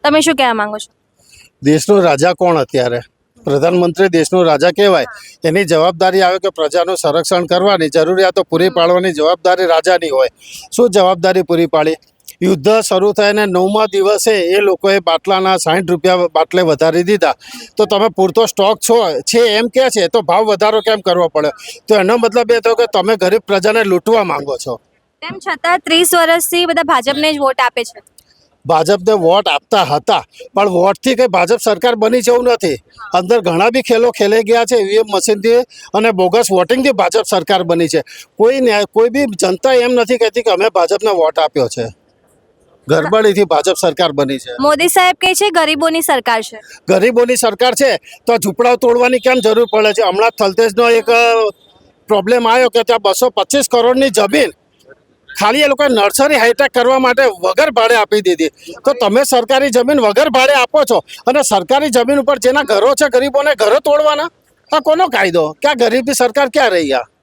તમે શું કહેવા માંગો છો? દેશનો રાજા કોણ અત્યારે? પ્રધાનમંત્રી દેશનો રાજા કહેવાય. એની જવાબદારી આવે કે પ્રજાનું સંરક્ષણ કરવાની, જરૂરિયાતો પૂરી પાડવાની જવાબદારી રાજાની હોય. શું જવાબદારી પૂરી પાડી? યુદ્ધ શરૂ થાય ને 9મા દિવસે એ લોકોએ બાટલાના 60 રૂપિયા બાટલે વધારી દીધા. તો તમે પૂરતો સ્ટોક છે એમ કહે છે, તો ભાવ વધારો કેમ કરવો પડે? તો એનો મતલબ એ થયો કે તમે ગરીબ પ્રજાને લૂંટવા માંગો છો. તેમ છતાં 30 વર્ષથી બધા ભાજપને જ વોટ આપે છે. ભાજપને વોટ આપતા હતા, પણ વોટથી કંઈ ભાજપ સરકાર બની છે એવું નથી. અંદર ઘણા બી ખેલો ખેલાઈ ગયા છે. ઈવીએમ મશીનથી અને બોગસ વોટિંગથી ભાજપ સરકાર બની છે. કોઈ બી જનતા એમ નથી કહેતી કે અમે ભાજપને વોટ આપ્યો છે. ગરબડીથી ભાજપ સરકાર બની છે. મોદી સાહેબ કહે છે ગરીબોની સરકાર છે. ગરીબોની સરકાર છે તો આ ઝૂંપડાઓ તોડવાની કેમ જરૂર પડે છે? હમણાં થલતેજનો એક પ્રોબ્લેમ આવ્યો કે ત્યાં 225 કરોડની જમીન ખાલી એ લોકોએ નર્સરી હાઈટેક કરવા માટે વગર ભાડે આપી દીધી. તો તમે સરકારી જમીન વગર ભાડે આપો છો અને સરકારી જમીન ઉપર જેના ઘરો છે ગરીબોને ઘરો તોડવાના? આ કોનો કાયદો? ક્યાં ગરીબી સરકાર ક્યાં રહી? આ